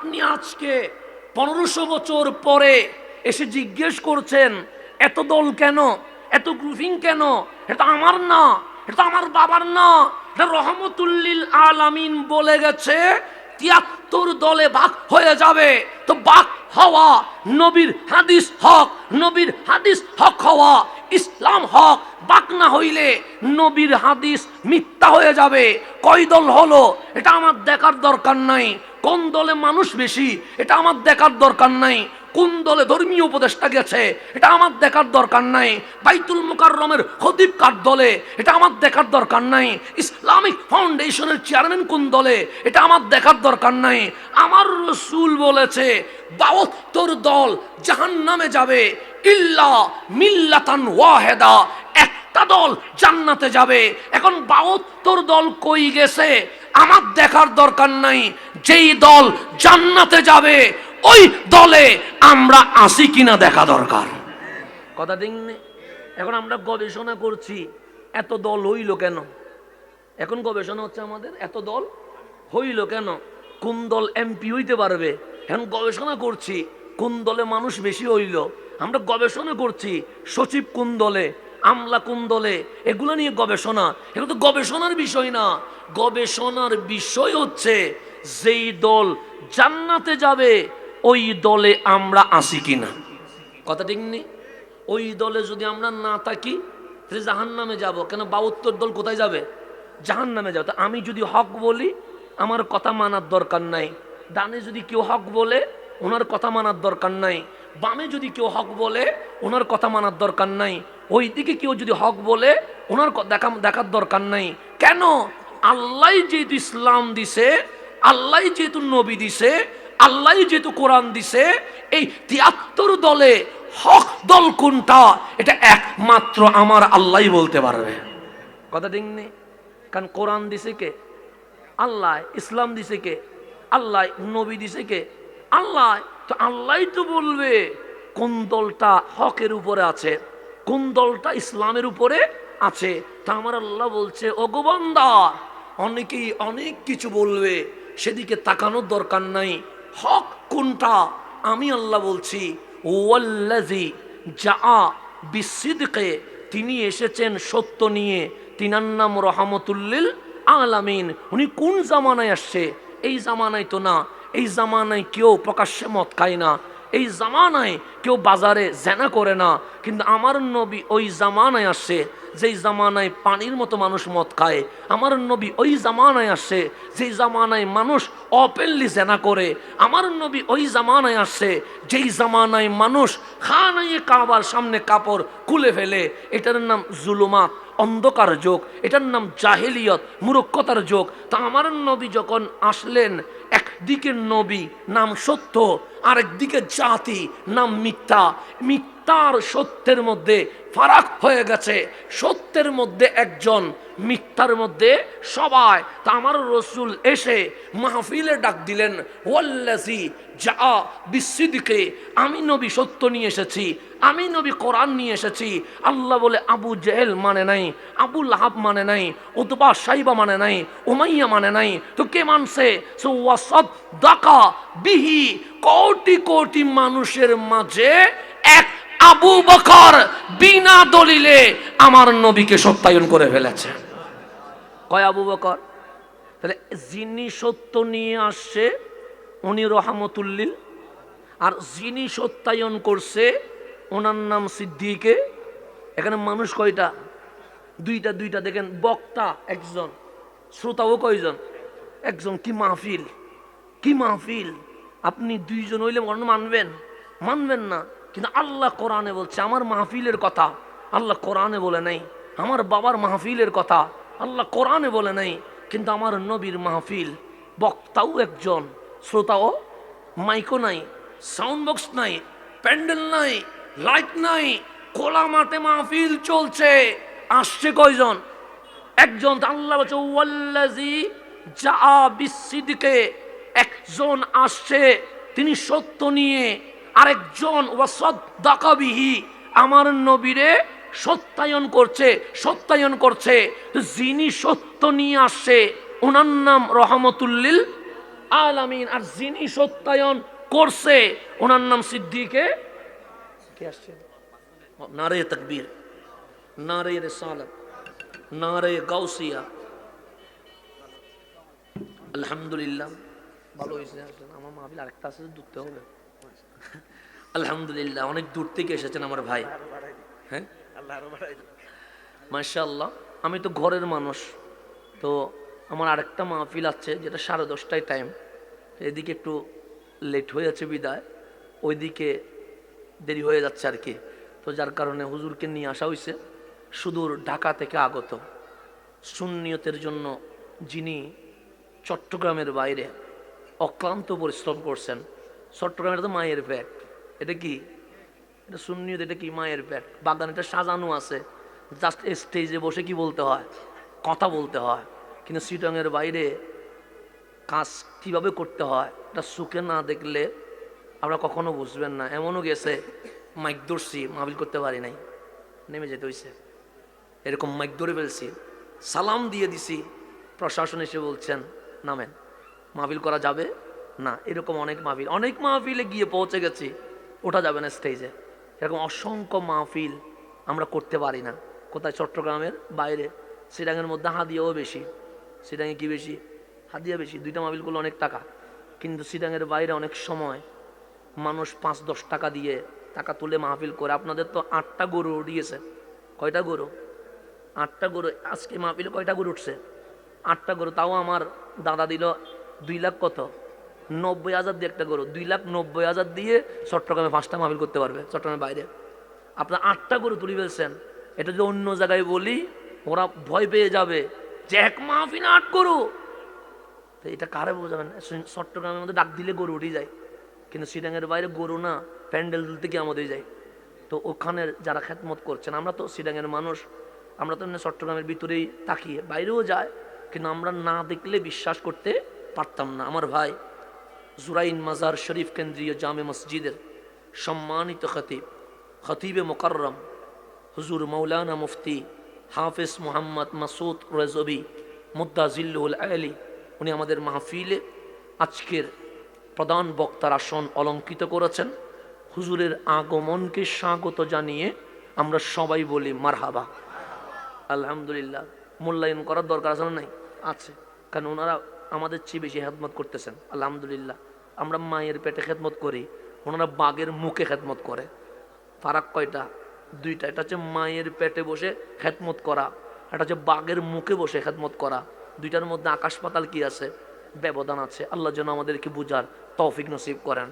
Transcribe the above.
আপনি আজকে 1500 বছর পরে এসে জিজ্ঞেস করছেন এত দল কেন, এত গ্রুপিং কেন? এটা আমার না, এটা আমার বাবার না, এটা রহমতুল্লিল আলামিন বলে গেছে 73 দলে ভাগ হয়ে যাবে। তো ভাগ হওয়া নবীর হাদিস হক, নবীর হাদিস হক হওয়া ইসলাম হক। ভাগ না হইলে নবীর হাদিস মিথ্যা হয়ে যাবে। কয় দল হলো এটা আমার দেখার দরকার নাই, কোন দলে মানুষ বেশি এটা আমার দেখার দরকার নাই, কোন দলে ধর্মীয় উপদেষ্টা গেছে এটা আমার দেখার দরকার নাই, বাইতুল মুকাররমের খতিব কার দলে এটা আমার দেখার দরকার নাই, ইসলামিক ফাউন্ডেশনের চেয়ারম্যান কোন দলে এটা আমার দেখার দরকার নাই। আমার রাসূল বলেছে 72 দল জাহান্নামে যাবে, ইল্লা মিল্লাতান ওয়াহিদা, একটা দল জান্নাতে যাবে। এখন 72 দল কই গেছে আমার দেখার দরকার নাই, যেই দল জান্নাতে যাবে ওই দলে আমরা আসি কিনা দেখা দরকার। কথা দিননি। এখন আমরা গবেষণা করছি এত দল হইল কেন, এখন গবেষণা হচ্ছে আমাদের এত দল হইল কেন, কোন দল এমপি হইতে পারবে। এখন গবেষণা করছি কোন দলে মানুষ বেশি হইল, আমরা গবেষণা করছি সচিব কোন দলে, আমলা কোন দলে, এগুলো নিয়ে গবেষণা। এগুলো তো গবেষণার বিষয় না, গবেষণার বিষয় হচ্ছে যেই দল জান্নাতে যাবে ওই দলে আমরা আসি কিনা। কথা ঠিক নেই? ওই দলে যদি আমরা না থাকি তাহলে জাহান্নামে যাব। কেন 72 দল কোথায় যাবে? জাহান্নামে যাবে। তো আমি যদি হক বলি আমার কথা মানার দরকার নাই, ডানে যদি কেউ হক বলে ওনার কথা মানার দরকার নাই, বামে যদি কেউ হক বলে ওনার কথা মানার দরকার নাই, ওই দিকে কেউ যদি হক বলে ওনার দেখার দরকার নাই। কেন? আল্লাহ যেহেতু ইসলাম দিছে, আল্লাহ যেহেতু নবী দিছে, আল্লাহ যেহেতু কোরআন দিছে, এই 73 দলে হক দল কোনটা এটা একমাত্র আমার আল্লাহ বলতে পারবে। কথা ঠিক নেই? কারণ কোরআন দিছে কে? আল্লাহ। ইসলাম দিছে কে? আল্লাহ। নবী দিছে কে? আল্লাহ। তো আল্লাহ তো বলবে কোন দলটা হকের উপরে আছে, কোন দলটা ইসলামের উপরে আছে। তা আমার আল্লাহ বলছে ওগো বান্দা, অনেকেই অনেক কিছু বলবে, সেদিকে তাকানোর দরকার নাই। হক কোনটা আমি আল্লাহ বলছি, ওয়াল্লাযী জাআ বিসিদকে, তিনি এসেছেন সত্য নিয়ে, তিনার নাম রহমতুল্লিল আলামিন। উনি কোন জামানায় আসছে? এই জামানায় তো না, এই জামানায় কেউ প্রকাশ্যে মদ খায় না, এই জামানায় কেউ বাজারে জেনা করে না, কিন্তু আমার নবী ওই জামানায় আসছে যেই জামানায় পানির মতো মানুষ মদ খায়। আমার নবী ওই জামানায় আসছে যেই জামানায় মানুষ ওপেনলি জেনা করে। আমার নবী ওই জামানায় আসছে যেই জামানায় মানুষ খানায়ে কাবার সামনে কাপড় খুলে ফেলে। এটার নাম জুলুমাত, অন্ধকার যুগ, এটার নাম জাহেলিয়ত, মূর্খতার যুগ। তা আমার নবী যখন আসলেন, একদিকে নবী নাম সত্য, আরেকদিকে জাতি নাম মিথ্যা। মিথ্যার সত্যের মধ্যে ফারাক হয়ে গেছে, সত্যের মধ্যে একজন, মিথ্যার মধ্যে সবাই। তা আমার রসুল এসে মাহফিলে ডাক দিলেন ওয়াল্লাযী জাআ বিসিদকে, আমি নবী সত্য নিয়ে এসেছি, আমি নবী কোরআন নিয়ে এসেছি। আল্লাহ বলে আবু জেহেল মানে নাই, আবু লাহাব মানে নাই, উতবা সাইবা মানে নাই, উমাইয়া মানে নাই, তো কে মানছে? ওয়াসাদদাকা বিহি, কোটি কোটি মানুষের মাঝে এক আবু বকর বিনা দলিলে আমার নবীকে সত্যায়ন করে ফেলেছে। কয় আবু বকর? তাহলে যিনি সত্য নিয়ে আসছে উনি রহমতুল্লিল, আর যিনি সত্যায়ন করছে ওনার নাম সিদ্দিকে। এখানে মানুষ কয়টা? দুইটা। দুইটা দেখেন, বক্তা একজন, শ্রোতাও কয়জন? একজন। কি মাহফিল, কি মাহফিল! আপনি দুইজন হইলে মনে মানবেন? মানবেন না। কিন্তু আল্লাহ কোরআনে বলছে আমার মাহফিলের কথা, আল্লাহ কোরআনে বলে নাই। আমার বাবার মাহফিলের কথা আল্লাহ কোরআনে বলে নাই, কিন্তু আমার নবীর মাহফিল। বক্তাও একজন, শ্রোতাও, মাইকও নাই, সাউন্ড বক্স নাই, প্যান্ডেল নাই, লাইট নাই, খোলা মাঠে মাহফিল চলছে। আসছে কয়জন? একজন। আল্লাহ বলছে ওয়াল্লাযী জাআ বিসিদকে, একজন আসছে তিনি সত্য নিয়ে, আরেকজন ওয়াসাদদাকা বিহি, আমার নবীরে সত্যায়ন করছে। যিনি সত্য নিয়ে আসছে ওনার নাম রহমতুল্লিল আলামিন। আর যিনি সত্যায়ন করছে ওনার নাম সিদ্দিকে কে আসছে? নারে তাকবীর, নারে রিসালাত, নারে গাউসিয়া। আলহামদুলিল্লাহ, ভালো হয়েছে। আমার মাহফিল আরেকটা আছে, দূরতে হবে। আলহামদুলিল্লাহ, অনেক দূর থেকে এসেছেন আমার ভাই। হ্যাঁ, মাশাআল্লাহ। আমি তো ঘরের মানুষ, তো আমার আরেকটা মাহফিল আছে যেটা 10:30টায় টাইম। এদিকে একটু লেট হয়েছে বিদায়, ওইদিকে দেরি হয়ে যাচ্ছে আর কি। তো যার কারণে হুজুরকে নিয়ে আসা হয়েছে সুদূর ঢাকা থেকে আগত, সুন্নিয়তের জন্য যিনি চট্টগ্রামের বাইরে অক্লান্ত পরিশ্রম করছেন। চট্টগ্রামের তো মায়ের পেট, এটা কি, এটা সুন্নিয়ত, এটা কি মায়ের পেট। বাগানটা সাজানো আছে, জাস্ট স্টেজে বসে কি বলতে হয়, কথা বলতে হয়। কিন্তু চিটাঙের বাইরে কাজ কিভাবে করতে হয় এটা চোখে না দেখলে আমরা কখনো বুঝবেন না। এমনও গেছে মাইক ধরছি, মাহফিল করতে পারি নাই, নেমে যেতে হয়েছে। এরকম মাইক ধরে ফেলছি, সালাম দিয়ে দিছি, প্রশাসন এসে বলছেন নামেন, মাহফিল করা যাবে না। এরকম অনেক মাহফিলে গিয়ে পৌঁছে গেছি, ওঠা যাবে না স্টেজে। এরকম অসংখ্য মাহফিল আমরা করতে পারি না। কোথায়? চট্টগ্রামের বাইরে। সিটাঙের মধ্যে হাদিয়াও বেশি। সিটাঙে কি বেশি? হাদিয়া বেশি। 2টা মাহফিল করলে অনেক টাকা, কিন্তু সিটাঙের বাইরে অনেক সময় মানুষ 5-10 টাকা দিয়ে টাকা তুলে মাহফিল করে। আপনাদের তো 8টা গরু উঠিয়েছে। কয়টা গরু? 8টা গরু। আজকে মাহফিলে কয়টা গরু উঠছে? 8টা গরু। তাও আমার দাদা দিল 2 লাখ কত 90,000 দিয়ে একটা গরু। 2,90,000 দিয়ে চট্টগ্রামে 5টা মাহফিল করতে পারবে, চট্টগ্রামের বাইরে। আপনার 8টা গরু তুলে ফেলছেন। এটা যদি অন্য জায়গায় বলি ওরা ভয় পেয়ে যাবে যে এক মাহফিল 8 গরু। তো এটা কারে বোঝাবেন? চট্টগ্রামের মধ্যে ডাক দিলে গরু উঠে যায়, কিন্তু সিটাঙের বাইরে গরু না, প্যান্ডেল তুলতে কি আমাদের যায়। তো ওখানে যারা খেদমত করছেন, আমরা তো সিটাঙের মানুষ, আমরা তো চট্টগ্রামের ভিতরেই তাকিয়ে, বাইরেও যায়, কিন্তু আমরা না দেখলে বিশ্বাস করতে পারতাম না। আমার ভাই জুরাইন মাজার শরীফ কেন্দ্রীয় জামে মসজিদের সম্মানিত খতিবে মোকাররম হুজুর মৌলানা মুফতি হাফেজ মোহাম্মদ মাসুদ রেজবি মুদ্দাজিল্লুল আলী, উনি আমাদের মাহফিলে আজকের প্রধান বক্তার আসন অলঙ্কিত করেছেন। হুজুরের আগমনকে স্বাগত জানিয়ে আমরা সবাই বলি মারহাবা। আলহামদুলিল্লাহ। মূল্যায়ন করার দরকার আছে না? নাই, আছে। কারণ ওনারা আমাদের চেয়ে বেশি খেদমত করতেছেন। আলহামদুলিল্লাহ। আমরা মায়ের পেটে খেদমত করি, ওনারা বাঘের মুখে খেদমত করে। ফারাক কয়টা? 2টা। এটা হচ্ছে মায়ের পেটে বসে খেদমত করা, এটা হচ্ছে বাঘের মুখে বসে খেদমত করা। 2টার মধ্যে আকাশ পাতাল কি আছে, ব্যবধান আছে। আল্লাহ যেন আমাদেরকে বুঝার তৌফিক নসিব করেন।